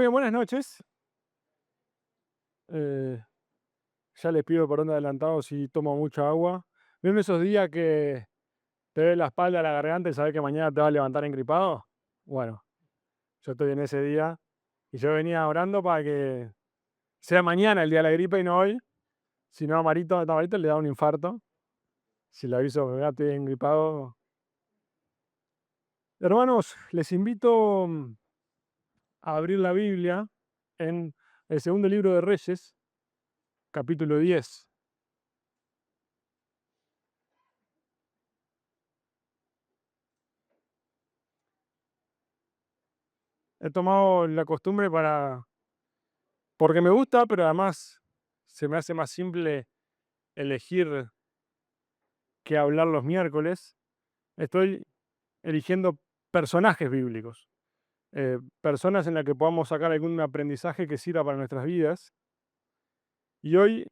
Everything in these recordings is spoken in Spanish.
Muy bien, buenas noches. Eh, ya les pido perdón de adelantado si tomo mucha agua. ¿Vieron esos días que te duele la espalda, la garganta y sabes que mañana te vas a levantar engripado? Bueno, yo estoy en ese día y yo venía orando para que sea mañana el día de la gripe y no hoy. Si no, a Marito le da un infarto. Si le aviso que estoy engripado. Hermanos, les invito a abrir la Biblia en el segundo libro de Reyes, capítulo 10. He tomado la costumbre porque me gusta, pero además se me hace más simple elegir qué hablar los miércoles. Estoy eligiendo personajes bíblicos, personas en las que podamos sacar algún aprendizaje que sirva para nuestras vidas. Y hoy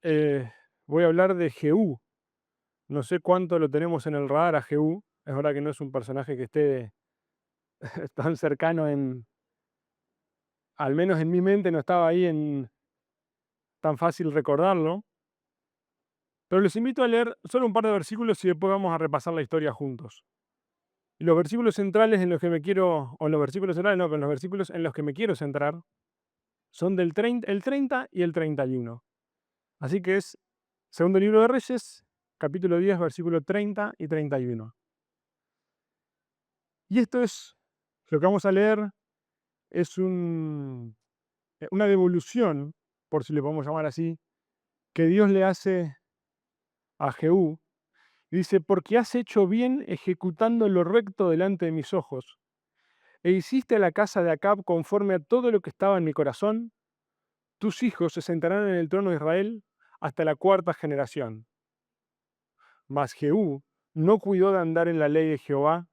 eh, voy a hablar de Jehú. No sé cuánto lo tenemos en el radar a Jehú. Es verdad que no es un personaje que esté tan cercano al menos en mi mente, no estaba ahí tan fácil recordarlo. Pero les invito a leer solo un par de versículos y después vamos a repasar la historia juntos. Y los versículos centrales en los que me quiero, o los versículos centrales no, pero los versículos en los que me quiero centrar son el 30 y el 31. Así que es segundo libro de Reyes, capítulo 10, versículo 30 y 31. Y esto es, lo que vamos a leer es una devolución, por si le podemos llamar así, que Dios le hace a Jehú. Dice, porque has hecho bien ejecutando lo recto delante de mis ojos, e hiciste a la casa de Acab conforme a todo lo que estaba en mi corazón, tus hijos se sentarán en el trono de Israel hasta la cuarta generación. Mas Jehú no cuidó de andar en la ley de Jehová,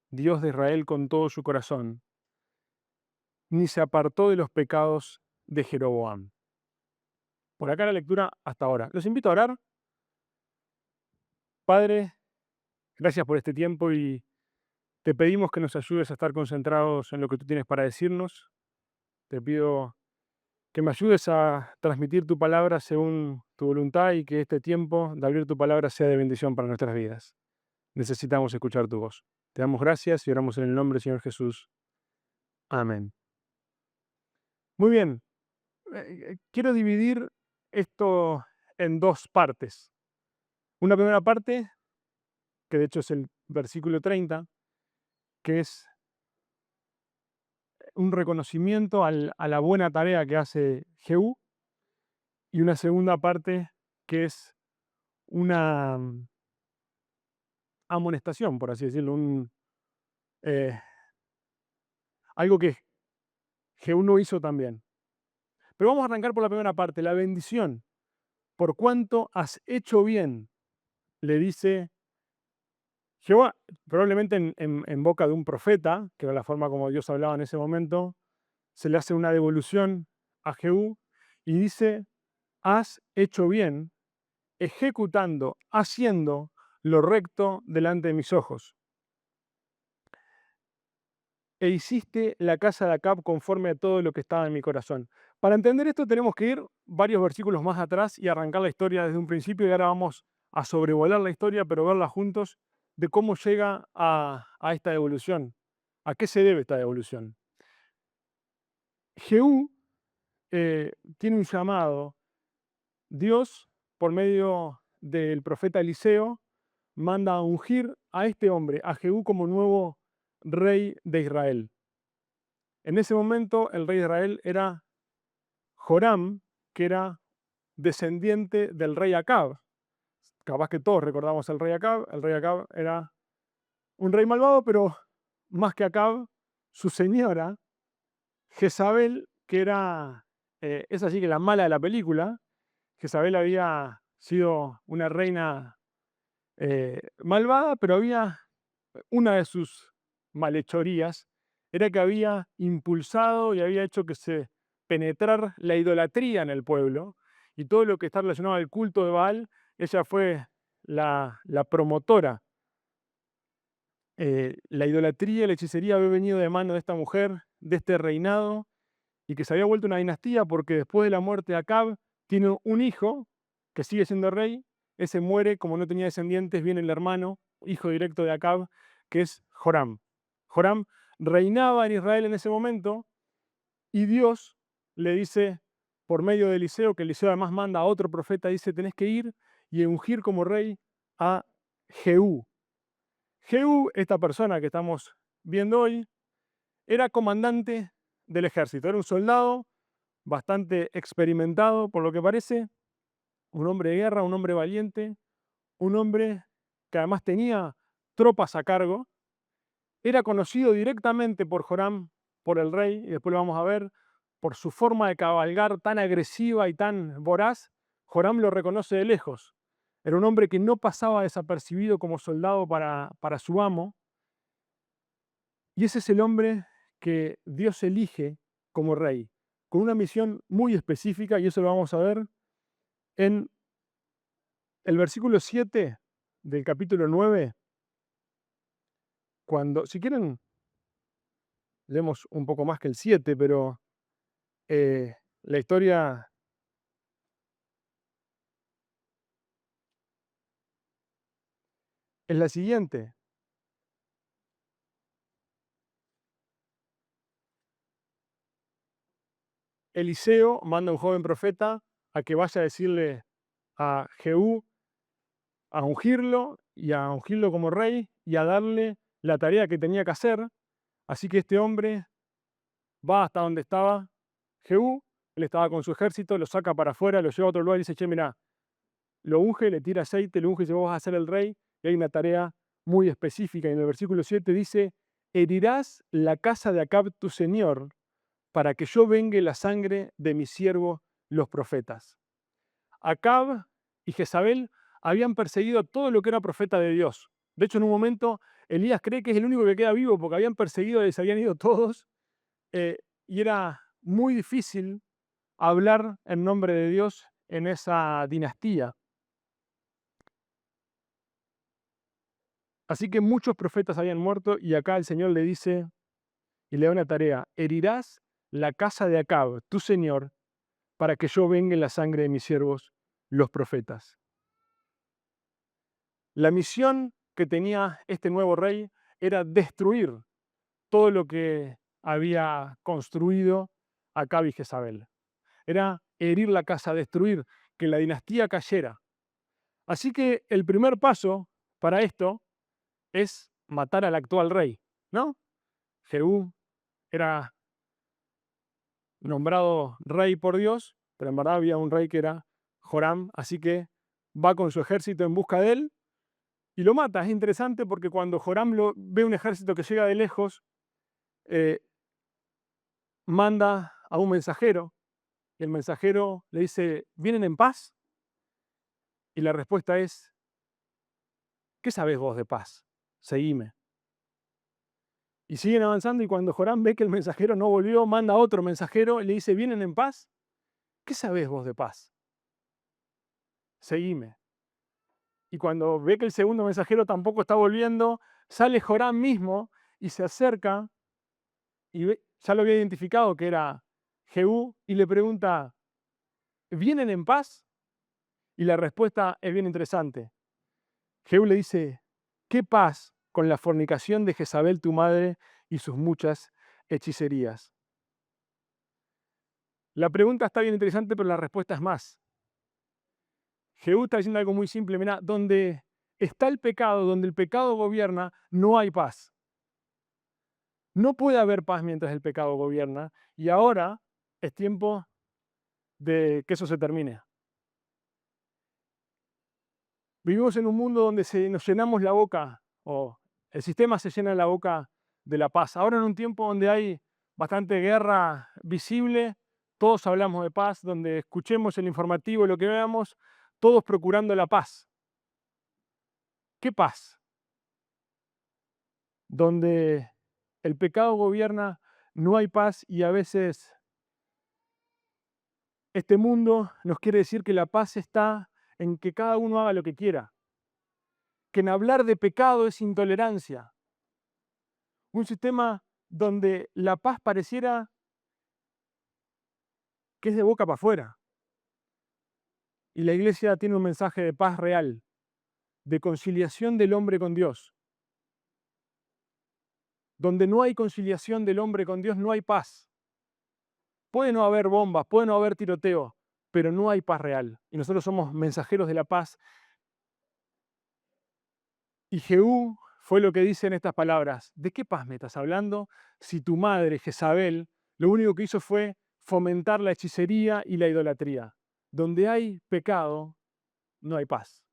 Dios de Israel, con todo su corazón, ni se apartó de los pecados de Jeroboam. Por acá la lectura hasta ahora. Los invito a orar. Padre, gracias por este tiempo y te pedimos que nos ayudes a estar concentrados en lo que tú tienes para decirnos. Te pido que me ayudes a transmitir tu palabra según tu voluntad y que este tiempo de abrir tu palabra sea de bendición para nuestras vidas. Necesitamos escuchar tu voz. Te damos gracias y oramos en el nombre del Señor Jesús. Amén. Muy bien. Quiero dividir esto en dos partes. Una primera parte, que de hecho es el versículo 30, que es un reconocimiento a la buena tarea que hace Jehú, y una segunda parte que es una amonestación, por así decirlo, eh, algo que Jehú no hizo también. Pero vamos a arrancar por la primera parte, la bendición. Por cuanto has hecho bien, le dice Jehová, probablemente en boca de un profeta, que era la forma como Dios hablaba en ese momento, se le hace una devolución a Jehú y dice, has hecho bien, ejecutando, haciendo lo recto delante de mis ojos. E hiciste la casa de Acab conforme a todo lo que estaba en mi corazón. Para entender esto tenemos que ir varios versículos más atrás y arrancar la historia desde un principio, y ahora vamos a sobrevolar la historia, pero verla juntos, de cómo llega a esta devolución. ¿A qué se debe esta devolución? Jehú tiene un llamado. Dios, por medio del profeta Eliseo, manda a ungir a este hombre, a Jehú, como nuevo rey de Israel. En ese momento el rey de Israel era Joram, que era descendiente del rey Acab. Capaz que todos recordamos al rey Acab. El rey Acab era un rey malvado, pero más que Acab, su señora, Jezabel, que era, es así que la mala de la película. Jezabel había sido una reina malvada, pero había una de sus malhechorías, era que había impulsado y había hecho que se penetrar la idolatría en el pueblo, y todo lo que está relacionado al culto de Baal. Ella fue la promotora. La idolatría y la hechicería había venido de mano de esta mujer, de este reinado, y que se había vuelto una dinastía porque después de la muerte de Acab tiene un hijo que sigue siendo rey. Ese muere, como no tenía descendientes, viene el hermano, hijo directo de Acab, que es Joram. Joram reinaba en Israel en ese momento y Dios le dice, por medio de Eliseo, que Eliseo además manda a otro profeta, dice, tenés que ir y ungir como rey a Jehú. Jehú, esta persona que estamos viendo hoy, era comandante del ejército, era un soldado bastante experimentado, por lo que parece, un hombre de guerra, un hombre valiente, un hombre que además tenía tropas a cargo. Era conocido directamente por Joram, por el rey, y después lo vamos a ver, por su forma de cabalgar tan agresiva y tan voraz. Joram lo reconoce de lejos. Era un hombre que no pasaba desapercibido como soldado para su amo, y ese es el hombre que Dios elige como rey, con una misión muy específica, y eso lo vamos a ver en el versículo 7 del capítulo 9. Cuando, si quieren, leemos un poco más que el 7, pero la historia es la siguiente. Eliseo manda a un joven profeta a que vaya a decirle a Jehú a ungirlo como rey y a darle la tarea que tenía que hacer. Así que este hombre va hasta donde estaba Jehú, él estaba con su ejército, lo saca para afuera, lo lleva a otro lugar y dice, che, mira, lo unge, le tira aceite, lo unge y dice, vos vas a ser el rey. Y hay una tarea muy específica. Y en el versículo 7 dice, herirás la casa de Acab tu señor, para que yo vengue la sangre de mis siervos los profetas. Acab y Jezabel habían perseguido todo lo que era profeta de Dios. De hecho, en un momento, Elías cree que es el único que queda vivo porque habían perseguido y se habían ido todos. Y era muy difícil hablar en nombre de Dios en esa dinastía. Así que muchos profetas habían muerto y acá el Señor le dice y le da una tarea, herirás la casa de Acab, tu señor, para que yo vengue la sangre de mis siervos, los profetas. La misión que tenía este nuevo rey era destruir todo lo que había construido Acab y Jezabel. Era herir la casa, destruir, que la dinastía cayera. Así que el primer paso para esto es matar al actual rey, ¿no? Jehú era nombrado rey por Dios, pero en verdad había un rey que era Joram, así que va con su ejército en busca de él y lo mata. Es interesante porque cuando Joram ve un ejército que llega de lejos, eh, manda a un mensajero y el mensajero le dice, ¿vienen en paz? Y la respuesta es, ¿qué sabés vos de paz? Seguime. Y siguen avanzando y cuando Joram ve que el mensajero no volvió, manda a otro mensajero y le dice, ¿vienen en paz? ¿Qué sabés vos de paz? Seguime. Y cuando ve que el segundo mensajero tampoco está volviendo, sale Joram mismo y se acerca y ya lo había identificado que era Jehú y le pregunta, ¿vienen en paz? Y la respuesta es bien interesante. Jehú le dice, ¿qué paz con la fornicación de Jezabel tu madre y sus muchas hechicerías? La pregunta está bien interesante, pero la respuesta es más. Jehú está diciendo algo muy simple, mira, donde está el pecado, donde el pecado gobierna, no hay paz. No puede haber paz mientras el pecado gobierna y ahora es tiempo de que eso se termine. Vivimos en un mundo donde nos llenamos la boca, o el sistema se llena la boca de la paz. Ahora en un tiempo donde hay bastante guerra visible, todos hablamos de paz, donde escuchemos el informativo y lo que veamos, todos procurando la paz. ¿Qué paz? Donde el pecado gobierna, no hay paz y a veces este mundo nos quiere decir que la paz está en que cada uno haga lo que quiera, que en hablar de pecado es intolerancia. Un sistema donde la paz pareciera que es de boca para afuera. Y la iglesia tiene un mensaje de paz real, de conciliación del hombre con Dios. Donde no hay conciliación del hombre con Dios, no hay paz. Puede no haber bombas, puede no haber tiroteo, pero no hay paz real. Y nosotros somos mensajeros de la paz. Y Jehú fue lo que dice en estas palabras: ¿de qué paz me estás hablando si tu madre, Jezabel, lo único que hizo fue fomentar la hechicería y la idolatría? Donde hay pecado, no hay paz.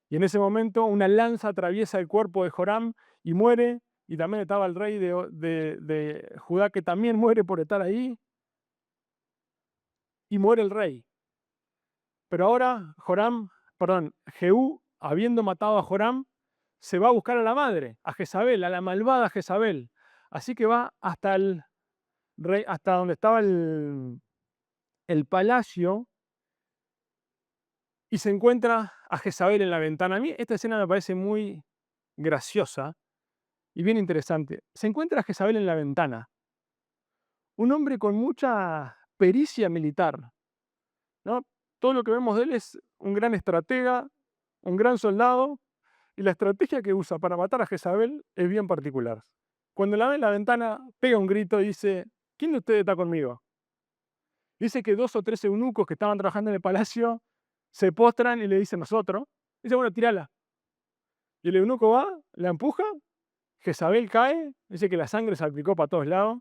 Y en ese momento una lanza atraviesa el cuerpo de Joram y muere, y también estaba el rey de Judá, que también muere por estar ahí, y muere el rey. Pero ahora Jehú, habiendo matado a Joram, se va a buscar a la madre, a Jezabel, a la malvada Jezabel. Así que va hasta el rey, hasta donde estaba el palacio, y se encuentra a Jezabel en la ventana. A mí esta escena me parece muy graciosa y bien interesante. Se encuentra a Jezabel en la ventana, un hombre con mucha pericia militar, ¿no? Todo lo que vemos de él es un gran estratega, un gran soldado, y la estrategia que usa para matar a Jezabel es bien particular. Cuando la ve en la ventana, pega un grito y dice: ¿quién de ustedes está conmigo? Dice que 2 o 3 eunucos que estaban trabajando en el palacio se postran y le dicen: nosotros. Dice: bueno, tírala. Y el eunuco va, la empuja, Jezabel cae, dice que la sangre salpicó para todos lados,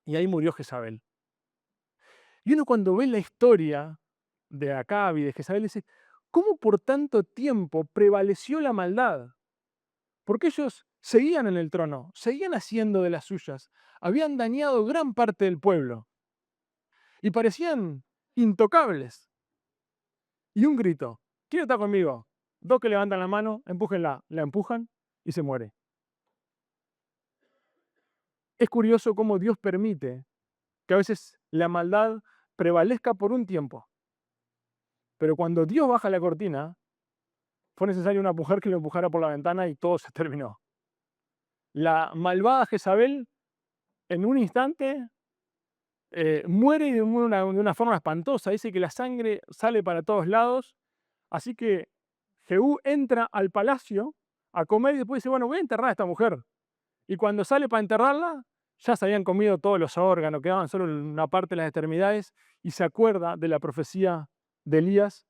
y ahí murió Jezabel. Y uno, cuando ve la historia de Acab y de Jezabel, dice: ¿cómo por tanto tiempo prevaleció la maldad? Porque ellos seguían en el trono, seguían haciendo de las suyas, habían dañado gran parte del pueblo y parecían intocables. Y un grito: ¿quién está conmigo? 2 que levantan la mano, empújenla, la empujan y se muere. Es curioso cómo Dios permite que a veces la maldad prevalezca por un tiempo, pero cuando Dios baja la cortina, fue necesaria una mujer que lo empujara por la ventana y todo se terminó. La malvada Jezabel, en un instante, muere de una forma espantosa. Dice que la sangre sale para todos lados. Así que Jehú entra al palacio a comer y después dice: bueno, voy a enterrar a esta mujer. Y cuando sale para enterrarla, ya se habían comido todos los órganos, quedaban solo una parte de las extremidades, y se acuerda de la profecía de Elías,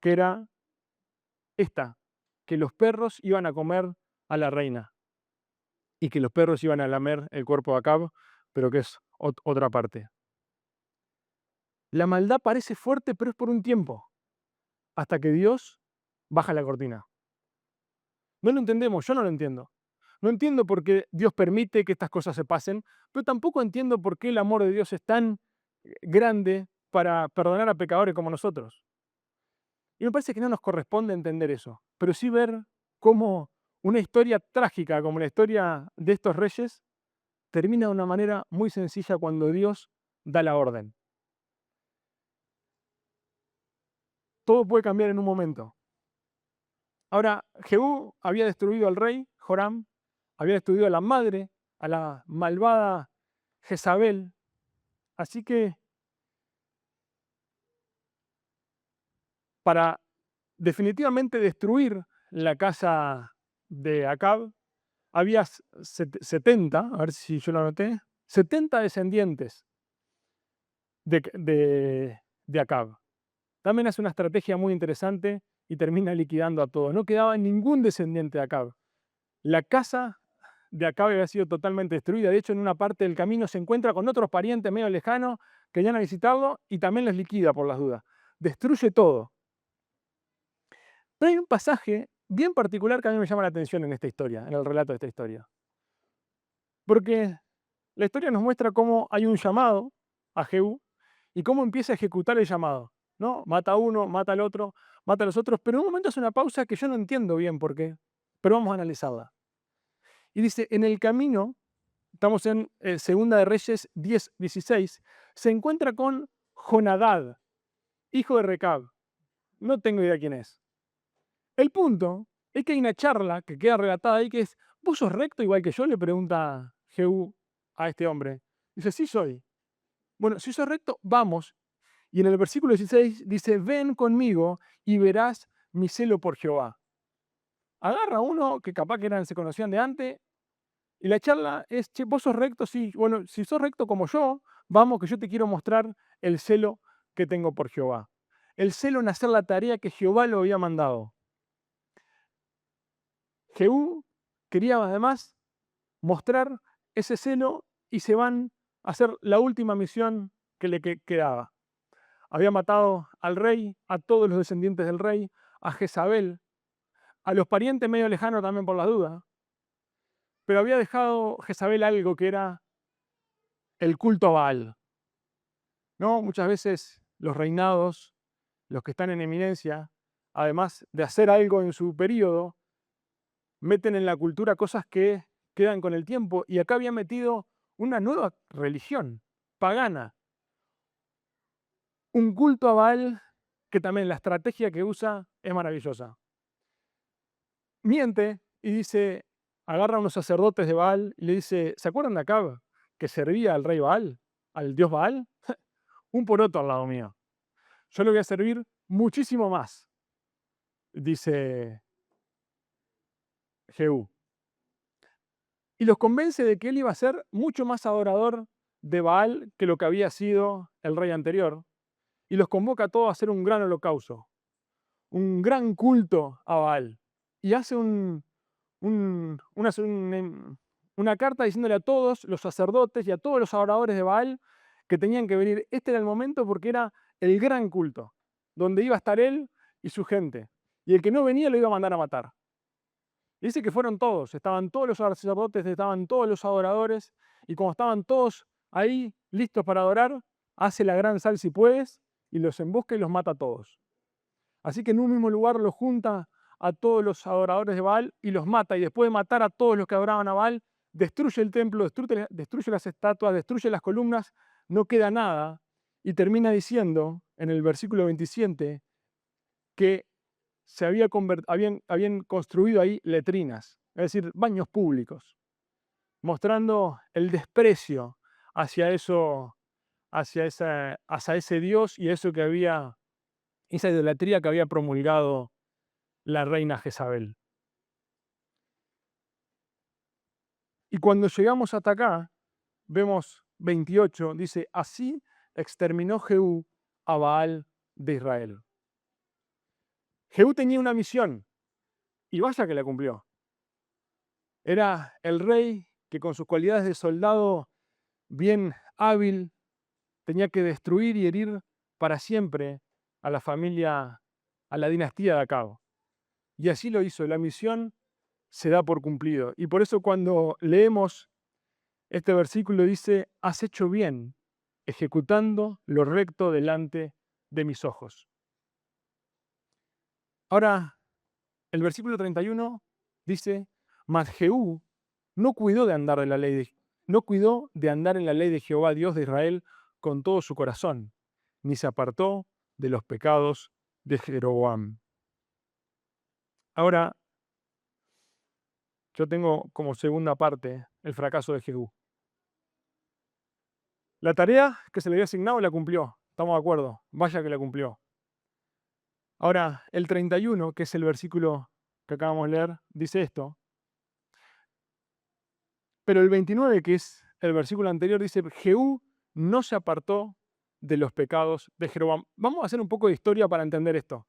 que era esta: que los perros iban a comer a la reina y que los perros iban a lamer el cuerpo de Acab, pero que es otra parte. La maldad parece fuerte, pero es por un tiempo, hasta que Dios baja la cortina. No lo entendemos, yo no lo entiendo. No entiendo por qué Dios permite que estas cosas se pasen, pero tampoco entiendo por qué el amor de Dios es tan grande para perdonar a pecadores como nosotros. Y me parece que no nos corresponde entender eso, pero sí ver cómo una historia trágica como la historia de estos reyes termina de una manera muy sencilla cuando Dios da la orden. Todo puede cambiar en un momento. Ahora, Jehú había destruido al rey Joram, había destruido a la madre, a la malvada Jezabel. Así que, para definitivamente destruir la casa de Acab, había 70, a ver si yo lo anoté, 70 descendientes de Acab. También hace una estrategia muy interesante y termina liquidando a todos. No quedaba ningún descendiente de Acab. La casa de Acab había sido totalmente destruida. De hecho, en una parte del camino se encuentra con otros parientes medio lejanos que van a visitarlo y también les liquida por las dudas. Destruye todo. Pero hay un pasaje bien particular que a mí me llama la atención en esta historia, en el relato de esta historia. Porque la historia nos muestra cómo hay un llamado a Jehú y cómo empieza a ejecutar el llamado, ¿no? Mata a uno, mata al otro, mata a los otros, pero en un momento hace una pausa que yo no entiendo bien por qué, pero vamos a analizarla. Y dice: en el camino, estamos en Segunda de Reyes 10:16, se encuentra con Jonadab, hijo de Recab. No tengo idea quién es. El punto es que hay una charla que queda relatada ahí que es: ¿vos sos recto igual que yo?, le pregunta Jehú a este hombre. Dice: sí soy. Bueno, si sos recto, vamos. Y en el versículo 16 dice, ven conmigo y verás mi celo por Jehová. Agarra a uno que capaz que se conocían de antes, y la charla es, che, vos sos recto, sí, bueno, si sos recto como yo, vamos que yo te quiero mostrar el celo que tengo por Jehová. El celo en hacer la tarea que Jehová lo había mandado. Jehú quería además mostrar ese celo y se van a hacer la última misión que le quedaba. Había matado al rey, a todos los descendientes del rey, a Jezabel, a los parientes medio lejanos también por las dudas, pero había dejado Jezabel algo que era el culto a Baal. ¿No? Muchas veces los reinados, los que están en eminencia, además de hacer algo en su periodo, meten en la cultura cosas que quedan con el tiempo, y acá había metido una nueva religión pagana, un culto a Baal que también la estrategia que usa es maravillosa. Miente y dice, agarra a unos sacerdotes de Baal y le dice, ¿se acuerdan de Acab que servía al rey Baal, al dios Baal? Un poroto al lado mío. Yo le voy a servir muchísimo más, dice Jehú. Y los convence de que él iba a ser mucho más adorador de Baal que lo que había sido el rey anterior, y los convoca a todos a hacer un gran holocausto, un gran culto a Baal. Y hace una carta diciéndole a todos los sacerdotes y a todos los adoradores de Baal que tenían que venir. Este era el momento porque era el gran culto, donde iba a estar él y su gente. Y el que no venía lo iba a mandar a matar. Dice que fueron todos, estaban todos los sacerdotes, estaban todos los adoradores, y como estaban todos ahí listos para adorar, hace la gran sal si puedes, y los embosca y los mata a todos. Así que en un mismo lugar los junta a todos los adoradores de Baal y los mata, y después de matar a todos los que adoraban a Baal, destruye el templo, destruye las estatuas, destruye las columnas, no queda nada, y termina diciendo en el versículo 27 que habían construido ahí letrinas, es decir, baños públicos, mostrando el desprecio hacia eso, hacia ese Dios y eso que había, esa idolatría que había promulgado la reina Jezabel. Y cuando llegamos hasta acá, vemos 28, dice, así exterminó Jehú a Baal de Israel. Jehú tenía una misión, y vaya que la cumplió. Era el rey que con sus cualidades de soldado bien hábil tenía que destruir y herir para siempre a la familia, a la dinastía de Acab. Y así lo hizo, la misión se da por cumplido. Y por eso cuando leemos este versículo dice, has hecho bien, ejecutando lo recto delante de mis ojos. Ahora, el versículo 31 dice, mas Jehú no cuidó de andar en la ley no cuidó de andar en la ley de Jehová, Dios de Israel, con todo su corazón, ni se apartó de los pecados de Jeroboam. Ahora, yo tengo como segunda parte el fracaso de Jehú. La tarea que se le había asignado la cumplió, estamos de acuerdo, vaya que la cumplió. Ahora, el 31, que es el versículo que acabamos de leer, dice esto. Pero el 29, que es el versículo anterior, dice, Jehú no se apartó de los pecados de Jeroboam. Vamos a hacer un poco de historia para entender esto.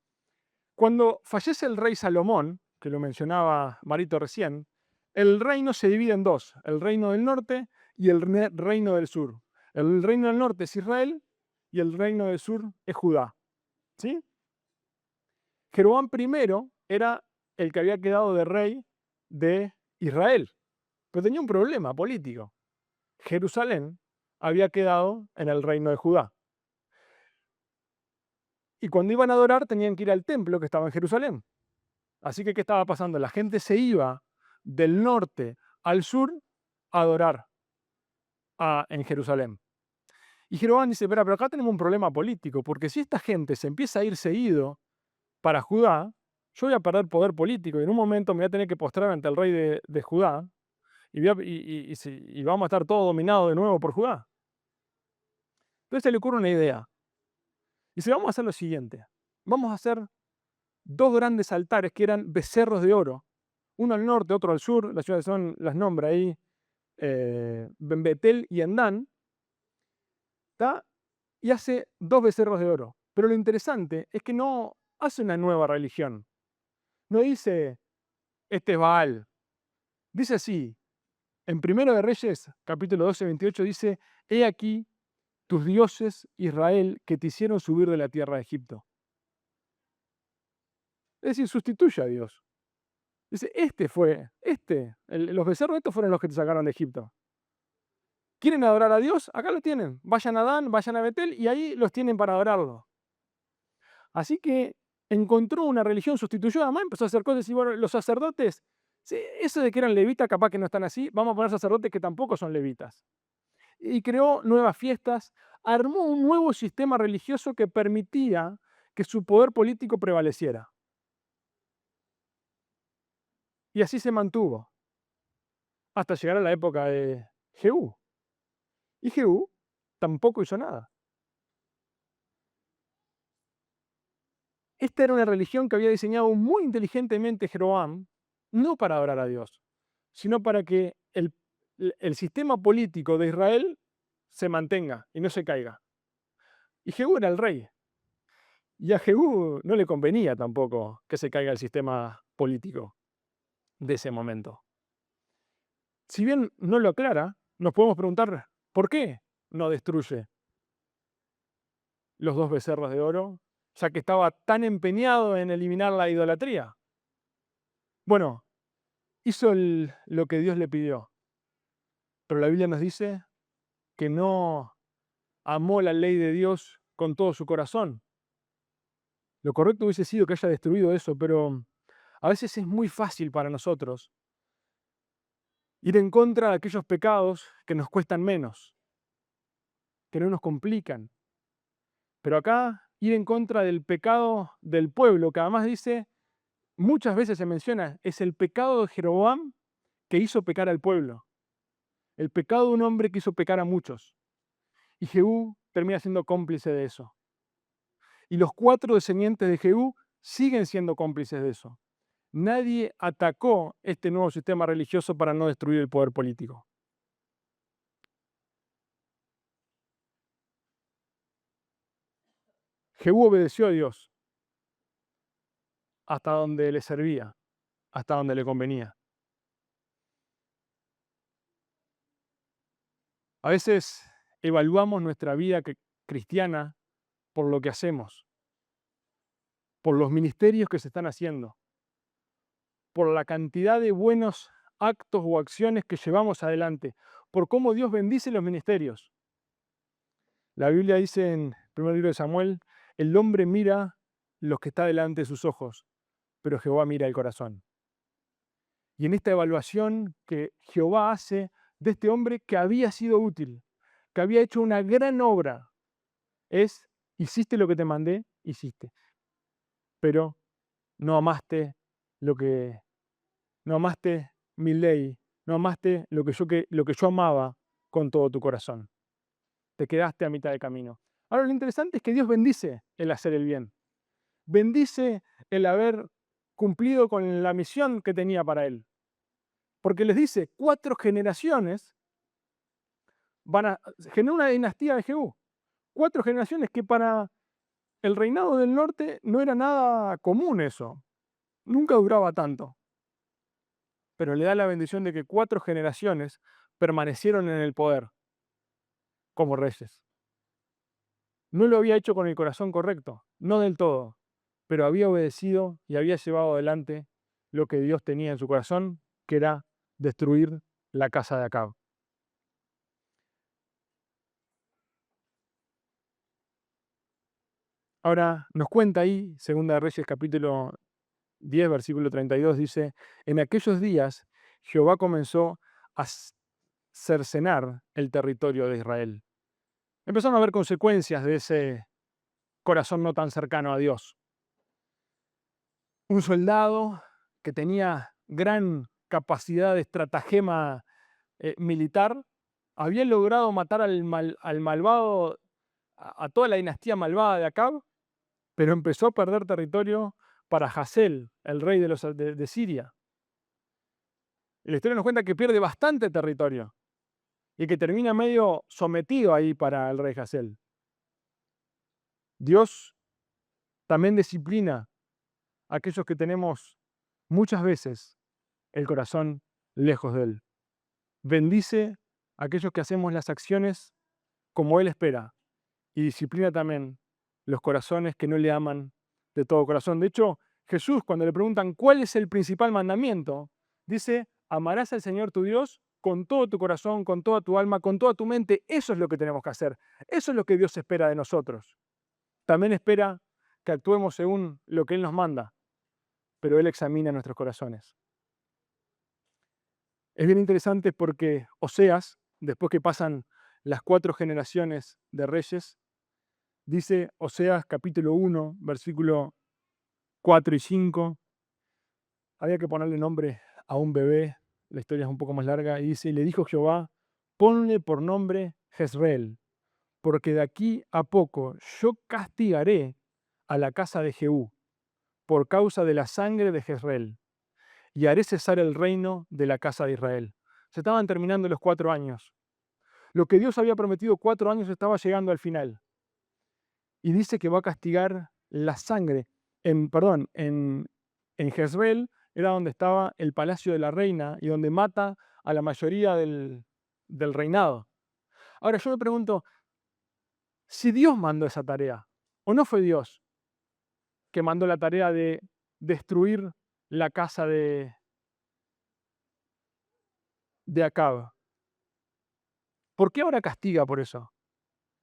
Cuando fallece el rey Salomón, que lo mencionaba Marito recién, el reino se divide en dos, el reino del norte y el reino del sur. El reino del norte es Israel y el reino del sur es Judá. ¿Sí? Jeroboam I era el que había quedado de rey de Israel, pero tenía un problema político. Jerusalén había quedado en el reino de Judá. Y cuando iban a adorar tenían que ir al templo que estaba en Jerusalén. Así que, ¿qué estaba pasando? La gente se iba del norte al sur a adorar en Jerusalén. Y Jeroboam dice, pero acá tenemos un problema político, porque si esta gente se empieza a ir seguido para Judá, yo voy a perder poder político y en un momento me voy a tener que postrar ante el rey de Judá y vamos a estar todos dominados de nuevo por Judá. Entonces se le ocurre una idea. Dice, vamos a hacer lo siguiente. Vamos a hacer dos grandes altares que eran becerros de oro. Uno al norte, otro al sur. Las ciudades las nombra ahí, Ben-Betel y Endán. ¿Tá? Y hace dos becerros de oro. Pero lo interesante es que no hace una nueva religión. No dice, este es Baal. Dice así, en Primero de Reyes, capítulo 12, 28, dice, he aquí tus dioses, Israel, que te hicieron subir de la tierra de Egipto. Es decir, sustituye a Dios. Dice, los becerros estos fueron los que te sacaron de Egipto. ¿Quieren adorar a Dios? Acá lo tienen. Vayan a Dan, vayan a Betel y ahí los tienen para adorarlo. Así que encontró una religión, sustituyó a Amán, empezó a hacer cosas y bueno, los sacerdotes, sí, eso de que eran levitas capaz que no están así, vamos a poner sacerdotes que tampoco son levitas. Y creó nuevas fiestas, armó un nuevo sistema religioso que permitía que su poder político prevaleciera. Y así se mantuvo, hasta llegar a la época de Jehú. Y Jehú tampoco hizo nada. Esta era una religión que había diseñado muy inteligentemente Jeroboam, no para adorar a Dios, sino para que el sistema político de Israel se mantenga y no se caiga. Y Jehú era el rey. Y a Jehú no le convenía tampoco que se caiga el sistema político de ese momento. Si bien no lo aclara, nos podemos preguntar por qué no destruye los dos becerros de oro, ya que estaba tan empeñado en eliminar la idolatría. Bueno, hizo lo que Dios le pidió, pero la Biblia nos dice que no amó la ley de Dios con todo su corazón. Lo correcto hubiese sido que haya destruido eso, pero a veces es muy fácil para nosotros ir en contra de aquellos pecados que nos cuestan menos, que no nos complican. Pero acá ir en contra del pecado del pueblo, que además dice, muchas veces se menciona, es el pecado de Jeroboam que hizo pecar al pueblo. El pecado de un hombre que hizo pecar a muchos. Y Jehú termina siendo cómplice de eso. Y los 4 descendientes de Jehú siguen siendo cómplices de eso. Nadie atacó este nuevo sistema religioso para no destruir el poder político. Jehú obedeció a Dios hasta donde le servía, hasta donde le convenía. A veces evaluamos nuestra vida cristiana por lo que hacemos, por los ministerios que se están haciendo, por la cantidad de buenos actos o acciones que llevamos adelante, por cómo Dios bendice los ministerios. La Biblia dice en el primer libro de Samuel, el hombre mira lo que está delante de sus ojos, pero Jehová mira el corazón. Y en esta evaluación que Jehová hace de este hombre que había sido útil, que había hecho una gran obra, es, hiciste lo que te mandé, hiciste, pero no amaste no amaste mi ley, no amaste lo que yo amaba con todo tu corazón. Te quedaste a mitad de camino. Ahora lo interesante es que Dios bendice el hacer el bien. Bendice el haber cumplido con la misión que tenía para él. Porque les dice, 4 generaciones van a generar una dinastía de Jehú. 4 generaciones que para el reinado del norte no era nada común eso. Nunca duraba tanto. Pero le da la bendición de que 4 generaciones permanecieron en el poder como reyes. No lo había hecho con el corazón correcto, no del todo, pero había obedecido y había llevado adelante lo que Dios tenía en su corazón, que era destruir la casa de Acab. Ahora nos cuenta ahí, Segunda de Reyes capítulo 10, versículo 32, dice, en aquellos días Jehová comenzó a cercenar el territorio de Israel. Empezaron a haber consecuencias de ese corazón no tan cercano a Dios. Un soldado que tenía gran capacidad de estratagema militar había logrado matar al malvado a toda la dinastía malvada de Acab, pero empezó a perder territorio para Hazael, el rey de Siria. Y la historia nos cuenta que pierde bastante territorio y que termina medio sometido ahí para el rey Hazael. Dios también disciplina a aquellos que tenemos muchas veces el corazón lejos de Él. Bendice a aquellos que hacemos las acciones como Él espera y disciplina también los corazones que no le aman de todo corazón. De hecho, Jesús, cuando le preguntan cuál es el principal mandamiento, dice: amarás al Señor tu Dios con todo tu corazón, con toda tu alma, con toda tu mente. Eso es lo que tenemos que hacer. Eso es lo que Dios espera de nosotros. También espera que actuemos según lo que Él nos manda, pero Él examina nuestros corazones. Es bien interesante porque Oseas, después que pasan las 4 generaciones de reyes, dice Oseas capítulo 1, versículo 4 y 5, había que ponerle nombre a un bebé, la historia es un poco más larga, y dice: y le dijo Jehová, ponle por nombre Jezreel, porque de aquí a poco yo castigaré a la casa de Jehú por causa de la sangre de Jezreel, y haré cesar el reino de la casa de Israel. Se estaban terminando los 4 años. Lo que Dios había prometido 4 años estaba llegando al final. Y dice que va a castigar la sangre. En Jezreel era donde estaba el palacio de la reina y donde mata a la mayoría del reinado. Ahora yo me pregunto, si Dios mandó esa tarea, ¿o no fue Dios que mandó la tarea de destruir la casa de Acab? ¿Por qué ahora castiga por eso?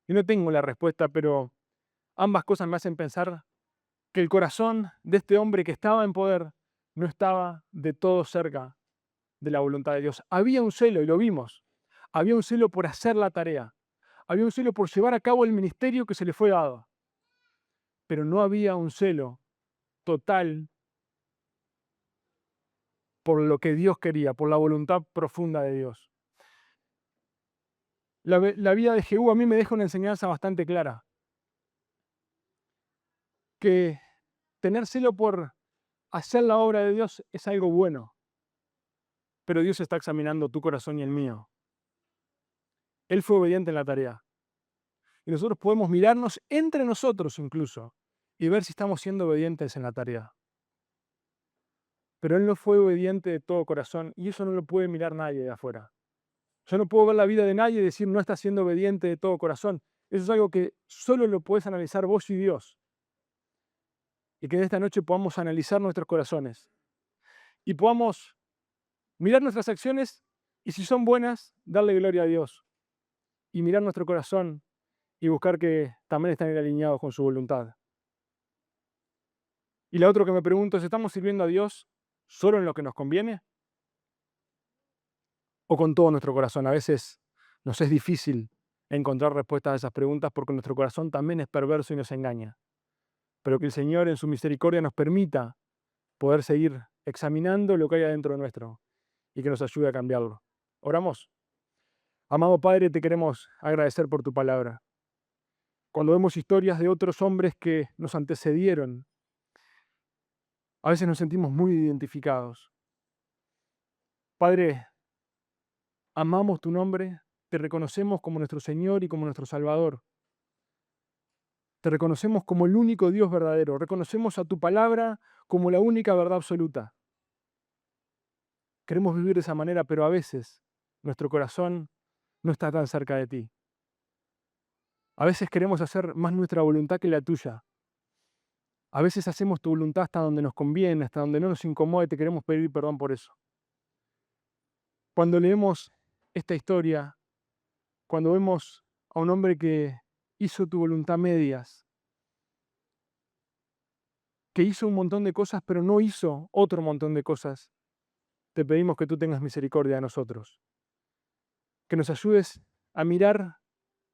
Yo no tengo la respuesta, pero ambas cosas me hacen pensar que el corazón de este hombre que estaba en poder no estaba de todo cerca de la voluntad de Dios. Había un celo, y lo vimos. Había un celo por hacer la tarea. Había un celo por llevar a cabo el ministerio que se le fue dado. Pero no había un celo total por lo que Dios quería, por la voluntad profunda de Dios. La vida de Jehú a mí me deja una enseñanza bastante clara. Que tener celo por hacer la obra de Dios es algo bueno, pero Dios está examinando tu corazón y el mío. Él fue obediente en la tarea. Y nosotros podemos mirarnos entre nosotros incluso y ver si estamos siendo obedientes en la tarea. Pero Él no fue obediente de todo corazón y eso no lo puede mirar nadie de afuera. Yo no puedo ver la vida de nadie y decir no está siendo obediente de todo corazón. Eso es algo que solo lo puedes analizar vos y Dios. Y que en esta noche podamos analizar nuestros corazones y podamos mirar nuestras acciones y si son buenas, darle gloria a Dios. Y mirar nuestro corazón y buscar que también estén alineados con su voluntad. Y la otra que me pregunto es, ¿estamos sirviendo a Dios solo en lo que nos conviene? ¿O con todo nuestro corazón? A veces nos es difícil encontrar respuestas a esas preguntas porque nuestro corazón también es perverso y nos engaña. Pero que el Señor en su misericordia nos permita poder seguir examinando lo que hay adentro nuestro y que nos ayude a cambiarlo. Oramos. Amado Padre, te queremos agradecer por tu palabra. Cuando vemos historias de otros hombres que nos antecedieron, a veces nos sentimos muy identificados. Padre, amamos tu nombre, te reconocemos como nuestro Señor y como nuestro Salvador. Te reconocemos como el único Dios verdadero. Reconocemos a tu palabra como la única verdad absoluta. Queremos vivir de esa manera, pero a veces nuestro corazón no está tan cerca de ti. A veces queremos hacer más nuestra voluntad que la tuya. A veces hacemos tu voluntad hasta donde nos conviene, hasta donde no nos incomoda y te queremos pedir perdón por eso. Cuando leemos esta historia, cuando vemos a un hombre que hizo tu voluntad medias, que hizo un montón de cosas, pero no hizo otro montón de cosas, te pedimos que tú tengas misericordia de nosotros, que nos ayudes a mirar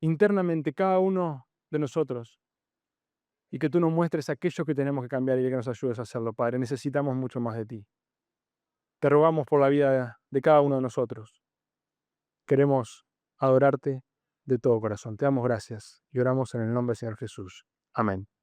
internamente cada uno de nosotros y que tú nos muestres aquello que tenemos que cambiar y que nos ayudes a hacerlo, Padre. Necesitamos mucho más de ti. Te rogamos por la vida de cada uno de nosotros. Queremos adorarte, de todo corazón. Te damos gracias y oramos en el nombre del Señor Jesús. Amén.